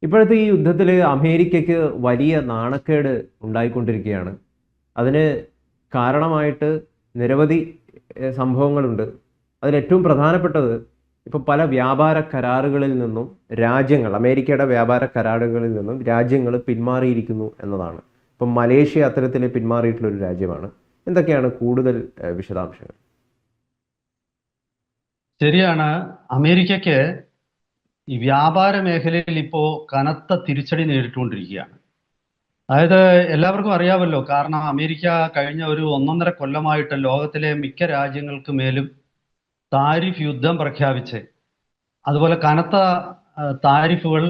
ഇപ്പോഴത്തെ ഈ യുദ്ധത്തിൽ അമേരിക്കയ്ക്ക് വലിയ നാണക്കേട് ഉണ്ടായിക്കൊണ്ടിരിക്കുകയാണ്. അതിന് കാരണമായിട്ട് നിരവധി സംഭവങ്ങളുണ്ട്. അതിലേറ്റവും പ്രധാനപ്പെട്ടത് ഇപ്പോൾ പല വ്യാപാര കരാറുകളിൽ നിന്നും അമേരിക്കയുടെ വ്യാപാര കരാറുകളിൽ നിന്നും രാജ്യങ്ങൾ പിന്മാറിയിരിക്കുന്നു എന്നതാണ്. ഇപ്പം മലേഷ്യ അത്തരത്തിൽ പിന്മാറിയിട്ടുള്ള ഒരു രാജ്യമാണ്. എന്തൊക്കെയാണ് കൂടുതൽ വിശദാംശങ്ങൾ? ശരിയാണ്. അമേരിക്കയ്ക്ക് ഈ വ്യാപാര മേഖലയിൽ ഇപ്പോൾ കനത്ത തിരിച്ചടി നേരിട്ടുകൊണ്ടിരിക്കുകയാണ്. അതായത് എല്ലാവർക്കും അറിയാമല്ലോ, കാരണം അമേരിക്ക കഴിഞ്ഞ ഒരു 1.5 കൊല്ലമായിട്ട് ലോകത്തിലെ മിക്ക രാജ്യങ്ങൾക്ക് മേലും താരിഫ് യുദ്ധം പ്രഖ്യാപിച്ച്, അതുപോലെ കനത്ത താരിഫുകൾ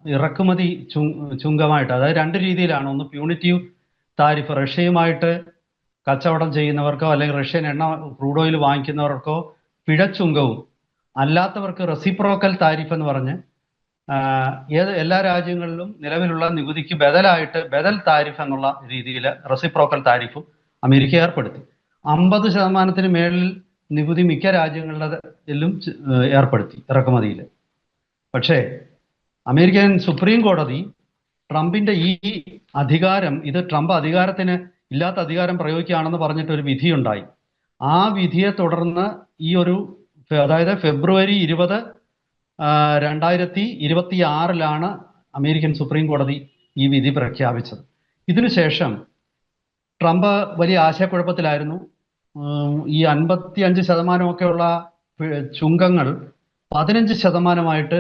ഇറക്കുമതി ചുങ്കമായിട്ട്, അതായത് രണ്ട് രീതിയിലാണ്. ഒന്ന് പ്യൂണിറ്റീവ് താരിഫ്, റഷ്യയുമായിട്ട് കച്ചവടം ചെയ്യുന്നവർക്കോ അല്ലെങ്കിൽ റഷ്യൻ എണ്ണ ക്രൂഡ് ഓയിൽ വാങ്ങിക്കുന്നവർക്കോ പിഴച്ചുങ്കവും, അല്ലാത്തവർക്ക് റെസിപ്രോക്കൽ താരിഫ് എന്ന് പറഞ്ഞ് എല്ലാ രാജ്യങ്ങളിലും നിലവിലുള്ള നികുതിക്ക് ബദൽ താരിഫ് എന്നുള്ള രീതിയിൽ റെസിപ്രോക്കൽ താരിഫും അമേരിക്ക ഏർപ്പെടുത്തി. 50% മേളിൽ നികുതി മിക്ക രാജ്യങ്ങളിലും ഏർപ്പെടുത്തി ഇറക്കുമതിയിൽ. പക്ഷേ അമേരിക്കൻ സുപ്രീം കോടതി ട്രംപിന്റെ ഈ അധികാരം, ഇത് ട്രംപ് ഇല്ലാത്ത അധികാരം പ്രയോഗിക്കുകയാണെന്ന് പറഞ്ഞിട്ട് ഒരു വിധിയുണ്ടായി. ആ വിധിയെ തുടർന്ന് അതായത് ഫെബ്രുവരി 20, 2026 അമേരിക്കൻ സുപ്രീം കോടതി ഈ വിധി പ്രഖ്യാപിച്ചത്. ഇതിനുശേഷം ട്രംപ് വലിയ ആശയക്കുഴപ്പത്തിലായിരുന്നു. ഈ 55%ഒക്കെയുള്ള ചുങ്കങ്ങൾ 15%ആയിട്ട്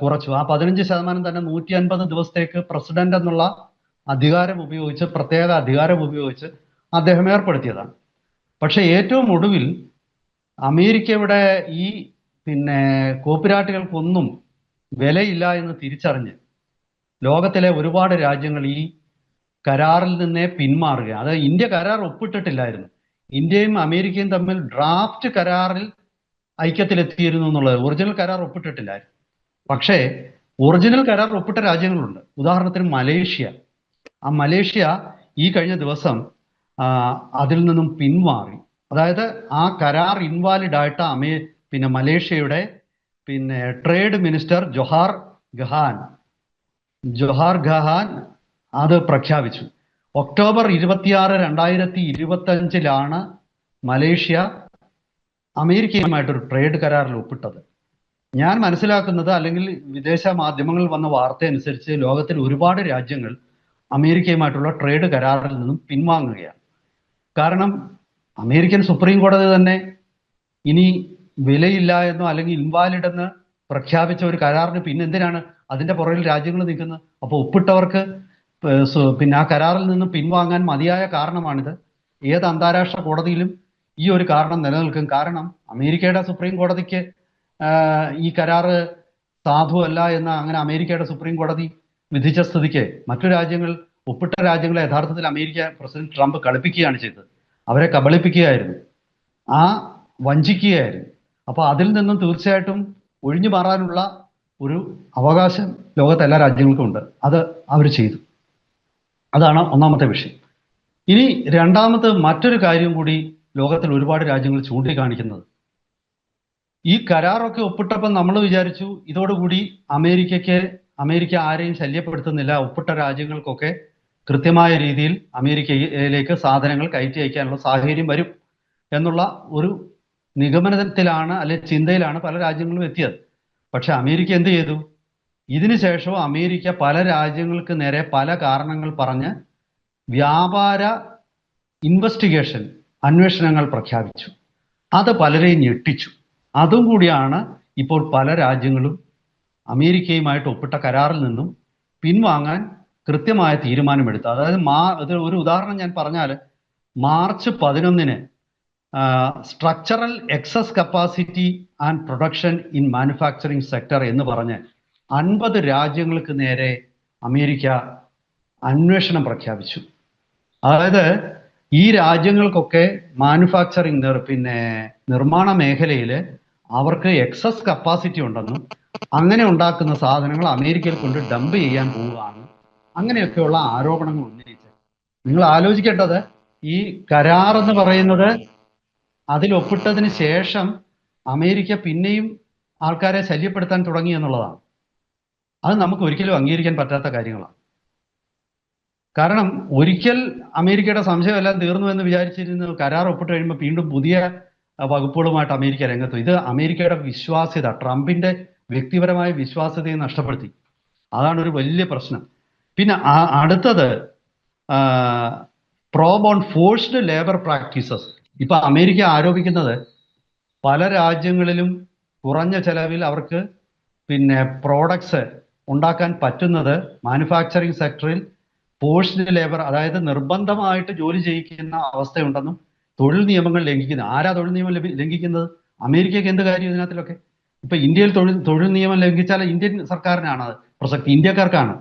കുറച്ചു. ആ 15% തന്നെ 150 ദിവസത്തേക്ക് പ്രസിഡന്റ് എന്നുള്ള പ്രത്യേക അധികാരം ഉപയോഗിച്ച് അദ്ദേഹം ഏർപ്പെടുത്തിയതാണ്. പക്ഷെ ഏറ്റവും ഒടുവിൽ അമേരിക്കയുടെ ഈ കോപ്പിരാട്ടുകൾക്കൊന്നും വിലയില്ല എന്ന് തിരിച്ചറിഞ്ഞ് ലോകത്തിലെ ഒരുപാട് രാജ്യങ്ങൾ ഈ കരാറിൽ നിന്നേ പിന്മാറുകയാണ്. അതായത് ഇന്ത്യ കരാർ ഒപ്പിട്ടിട്ടില്ലായിരുന്നു. ഇന്ത്യയും അമേരിക്കയും തമ്മിൽ ഡ്രാഫ്റ്റ് കരാറിൽ ഐക്യത്തിലെത്തിയിരുന്നു എന്നുള്ളത്. ഒറിജിനൽ കരാർ ഒപ്പിട്ടിട്ടില്ലായിരുന്നു. പക്ഷേ ഒറിജിനൽ കരാർ ഒപ്പിട്ട രാജ്യങ്ങളുണ്ട്. ഉദാഹരണത്തിന് മലേഷ്യ. ആ മലേഷ്യ ഈ കഴിഞ്ഞ ദിവസം അതിൽ നിന്നും പിന്മാറി. അതായത് ആ കരാർ ഇൻവാലിഡ് ആയിട്ട് മലേഷ്യയുടെ ട്രേഡ് മിനിസ്റ്റർ ജൊഹാർ ഖഹാൻ അത് പ്രഖ്യാപിച്ചു. ഒക്ടോബർ 26, 2025 മലേഷ്യ അമേരിക്കയുമായിട്ടൊരു ട്രേഡ് കരാറിൽ ഒപ്പിട്ടത്. ഞാൻ മനസ്സിലാക്കുന്നത്, അല്ലെങ്കിൽ വിദേശ മാധ്യമങ്ങളിൽ വന്ന വാർത്ത അനുസരിച്ച്, ലോകത്തിൽ ഒരുപാട് രാജ്യങ്ങൾ അമേരിക്കയുമായിട്ടുള്ള ട്രേഡ് കരാറിൽ നിന്നും പിൻവാങ്ങുകയാണ്. കാരണം അമേരിക്കൻ സുപ്രീം കോടതി തന്നെ ഇനി വിലയില്ല എന്നോ അല്ലെങ്കിൽ ഇൻവാലിഡ് എന്ന് പ്രഖ്യാപിച്ച ഒരു കരാറിന് പിന്നെന്തിനാണ് അതിന്റെ പുറകിൽ രാജ്യങ്ങൾ നിൽക്കുന്നത്? അപ്പോൾ ഒപ്പിട്ടവർക്ക് ആ കരാറിൽ നിന്നും പിൻവാങ്ങാൻ മതിയായ കാരണമാണിത്. ഏത് അന്താരാഷ്ട്ര കോടതിയിലും ഈ ഒരു കാരണം നിലനിൽക്കും. കാരണം അമേരിക്കയുടെ സുപ്രീം കോടതിക്ക് ഈ കരാറ് സാധുവല്ല എന്ന് അങ്ങനെ അമേരിക്കയുടെ സുപ്രീം കോടതി വിധിച്ച സ്ഥിതിക്ക് മറ്റു രാജ്യങ്ങൾ, ഒപ്പിട്ട രാജ്യങ്ങളെ യഥാർത്ഥത്തിൽ പ്രസിഡന്റ് ട്രംപ് കളിപ്പിക്കുകയാണ് ചെയ്തത്. അവരെ കബളിപ്പിക്കുകയായിരുന്നു, വഞ്ചിക്കുകയായിരുന്നു. അപ്പൊ അതിൽ നിന്നും തീർച്ചയായിട്ടും ഒഴിഞ്ഞു മാറാനുള്ള ഒരു അവകാശം ലോകത്തെ എല്ലാ രാജ്യങ്ങൾക്കും ഉണ്ട്. അത് അവർ ചെയ്തു. അതാണ് ഒന്നാമത്തെ വിഷയം. ഇനി രണ്ടാമത്തെ മറ്റൊരു കാര്യം കൂടി ലോകത്തിൽ ഒരുപാട് രാജ്യങ്ങൾ ചൂണ്ടിക്കാണിക്കുന്നത്, ഈ കരാറൊക്കെ ഒപ്പിട്ടപ്പോൾ നമ്മൾ വിചാരിച്ചു ഇതോടുകൂടി അമേരിക്ക ആരെയും ശല്യപ്പെടുത്തുന്നില്ല, ഒപ്പിട്ട രാജ്യങ്ങൾക്കൊക്കെ കൃത്യമായ രീതിയിൽ അമേരിക്കയിലേക്ക് സാധനങ്ങൾ കയറ്റി അയക്കാനുള്ള സാഹചര്യം വരും എന്നുള്ള ഒരു നിഗമനത്തിലാണ്, അല്ലെ ചിന്തയിലാണ് പല രാജ്യങ്ങളും എത്തിയത്. പക്ഷെ അമേരിക്ക എന്ത് ചെയ്തു? ഇതിനുശേഷവും അമേരിക്ക പല രാജ്യങ്ങൾക്ക് നേരെ പല കാരണങ്ങൾ പറഞ്ഞ് വ്യാപാര അന്വേഷണങ്ങൾ പ്രഖ്യാപിച്ചു. അത് പലരെയും ഞെട്ടിച്ചു. അതും കൂടിയാണ് ഇപ്പോൾ പല രാജ്യങ്ങളും അമേരിക്കയുമായിട്ട് ഒപ്പിട്ട കരാറിൽ നിന്നും പിൻവാങ്ങാൻ കൃത്യമായ തീരുമാനമെടുത്തു. അതായത് ഒരു ഉദാഹരണം ഞാൻ പറഞ്ഞാൽ, March 11 structural excess capacity and production in manufacturing sector എന്ന് പറഞ്ഞ് 50 രാജ്യങ്ങൾക്ക് നേരെ അമേരിക്ക അന്വേഷണം പ്രഖ്യാപിച്ചു. അതായത് ഈ രാജ്യങ്ങൾക്കൊക്കെ മാനുഫാക്ചറിങ് നിർമ്മാണ മേഖലയിൽ അവർക്ക് എക്സസ് കപ്പാസിറ്റി ഉണ്ടെന്നും അങ്ങനെ ഉണ്ടാക്കുന്ന സാധനങ്ങൾ അമേരിക്കയിൽ കൊണ്ട് ഡംപ് ചെയ്യാൻ പോവുകയാണ്, അങ്ങനെയൊക്കെയുള്ള ആരോപണങ്ങൾ ഉന്നയിച്ച്. നിങ്ങൾ ആലോചിക്കേണ്ടത്, ഈ കരാർ എന്ന് പറയുന്നത് അതിൽ ഒപ്പിട്ടതിന് ശേഷം അമേരിക്ക പിന്നെയും ആൾക്കാരെ ശല്യപ്പെടുത്താൻ തുടങ്ങി എന്നുള്ളതാണ്. അത് നമുക്ക് ഒരിക്കലും അംഗീകരിക്കാൻ പറ്റാത്ത കാര്യങ്ങളാണ്. കാരണം ഒരിക്കൽ അമേരിക്കയുടെ സംശയമെല്ലാം തീർന്നു എന്ന് വിചാരിച്ചിരുന്ന കരാർ ഒപ്പിട്ട് കഴിയുമ്പോൾ വീണ്ടും പുതിയ വകുപ്പുകളുമായിട്ട് അമേരിക്ക രംഗത്ത്. ഇത് അമേരിക്കയുടെ വിശ്വാസ്യത, ട്രംപിന്റെ വ്യക്തിപരമായ വിശ്വാസ്യതയെ നഷ്ടപ്പെടുത്തി. അതാണ് ഒരു വലിയ പ്രശ്നം. പിന്നെ അടുത്തത് probe on forced labour practices. ഇപ്പൊ അമേരിക്ക ആരോപിക്കുന്നത് പല രാജ്യങ്ങളിലും കുറഞ്ഞ ചെലവിൽ അവർക്ക് പിന്നെ പ്രോഡക്ട്സ് ഉണ്ടാക്കാൻ പറ്റുന്നത് മാനുഫാക്ചറിങ് സെക്ടറിൽ ഫോഴ്സ്ഡ് ലേബർ, അതായത് നിർബന്ധമായിട്ട് ജോലി ചെയ്യിക്കുന്ന അവസ്ഥയുണ്ടെന്നും തൊഴിൽ നിയമങ്ങൾ ലംഘിക്കുന്നു. ആരാ തൊഴിൽ നിയമം ലംഘിക്കുന്നത്? അമേരിക്കയ്ക്ക് എന്ത് കാര്യം ഇതിനകത്തിലൊക്കെ? ഇപ്പൊ ഇന്ത്യയിൽ തൊഴിൽ നിയമം ലംഘിച്ചാൽ ഇന്ത്യൻ സർക്കാരിനാണ് പ്രസക്തി, ഇന്ത്യക്കാർക്കാണ്.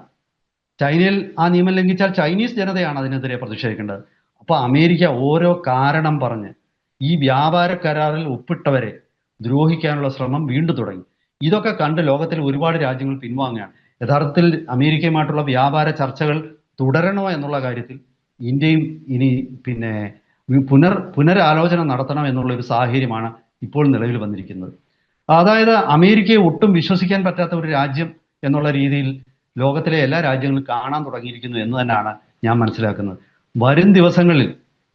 ചൈനയിൽ ആ നിയമം ലംഘിച്ചാൽ ചൈനീസ് ജനതയാണ് അതിനെതിരെ പ്രതിഷേധിക്കേണ്ടത്. അപ്പൊ അമേരിക്ക ഓരോ കാരണം പറഞ്ഞ് ഈ വ്യാപാര കരാറിൽ ഒപ്പിട്ടവരെ ദ്രോഹിക്കാനുള്ള ശ്രമം വീണ്ടും തുടങ്ങി. ഇതൊക്കെ കണ്ട് ലോകത്തിലെ ഒരുപാട് രാജ്യങ്ങൾ പിൻവാങ്ങുകയാണ്. യഥാർത്ഥത്തിൽ അമേരിക്കയുമായിട്ടുള്ള വ്യാപാര ചർച്ചകൾ തുടരണോ എന്നുള്ള കാര്യത്തിൽ ഇന്ത്യയും ഇനി പിന്നെ പുനരാലോചന നടത്തണം എന്നുള്ള ഒരു സാഹചര്യമാണ് ഇപ്പോൾ നിലവിൽ വന്നിരിക്കുന്നത്. അതായത് അമേരിക്കയെ ഒട്ടും വിശ്വസിക്കാൻ പറ്റാത്ത ഒരു രാജ്യം എന്നുള്ള രീതിയിൽ ലോകത്തിലെ എല്ലാ രാജ്യങ്ങളും കാണാൻ തുടങ്ങിയിരിക്കുന്നു എന്ന് തന്നെയാണ് ഞാൻ മനസ്സിലാക്കുന്നത്. വരും ദിവസങ്ങളിൽ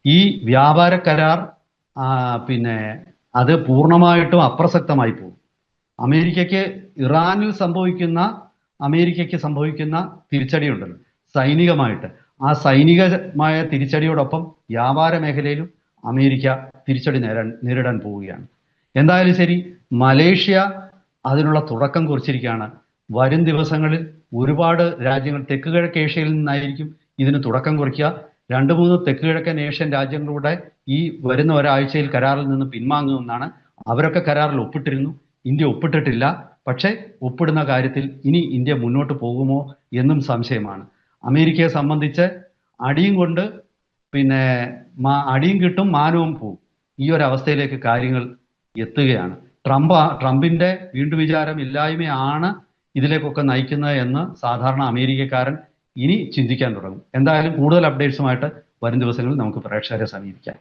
ഈ വ്യാപാര കരാർ പിന്നെ അത് പൂർണ്ണമായിട്ടും അപ്രസക്തമായി പോകും. ഇറാനിൽ അമേരിക്കയ്ക്ക് സംഭവിക്കുന്ന തിരിച്ചടിയുണ്ടല്ലോ സൈനികമായിട്ട്, ആ സൈനികമായ തിരിച്ചടിയോടൊപ്പം വ്യാപാര മേഖലയിലും അമേരിക്ക തിരിച്ചടി നേരിടാൻ പോവുകയാണ്. എന്തായാലും ശരി, മലേഷ്യ അതിനുള്ള തുടക്കം കുറിച്ചിരിക്കുകയാണ്. വരും ദിവസങ്ങളിൽ ഒരുപാട് രാജ്യങ്ങൾ തെക്ക് കിഴക്ക് ഏഷ്യയിൽ നിന്നായിരിക്കും ഇതിന് തുടക്കം കുറിക്കുക. 2-3 തെക്ക് കിഴക്കൻ ഏഷ്യൻ രാജ്യങ്ങളുടെ ഈ വരുന്ന ഒരാഴ്ചയിൽ കരാറിൽ നിന്ന് പിൻവാങ്ങുമെന്നാണ്. അവരൊക്കെ കരാറിൽ ഒപ്പിട്ടിരുന്നു, ഇന്ത്യ ഒപ്പിട്ടിട്ടില്ല. പക്ഷേ ഒപ്പിടുന്ന കാര്യത്തിൽ ഇനി ഇന്ത്യ മുന്നോട്ട് പോകുമോ എന്നും സംശയമാണ്. അമേരിക്കയെ സംബന്ധിച്ച് അടിയും കൊണ്ട് പിന്നെ അടിയും കിട്ടും മാനവും പോവും, ഈ ഒരു അവസ്ഥയിലേക്ക് കാര്യങ്ങൾ എത്തുകയാണ്. ട്രംപിന്റെ വീണ്ടുവിചാരം ഇല്ലായ്മയാണ് ഇതിലേക്കൊക്കെ നയിക്കുന്നത് എന്ന് സാധാരണ അമേരിക്കക്കാരൻ ഇനി ചിന്തിക്കാൻ തുടങ്ങും. എന്തായാലും കൂടുതൽ അപ്ഡേറ്റ്സുമായിട്ട് വരും ദിവസങ്ങളിൽ നമുക്ക് പ്രേക്ഷകരെ സമീപിക്കാം.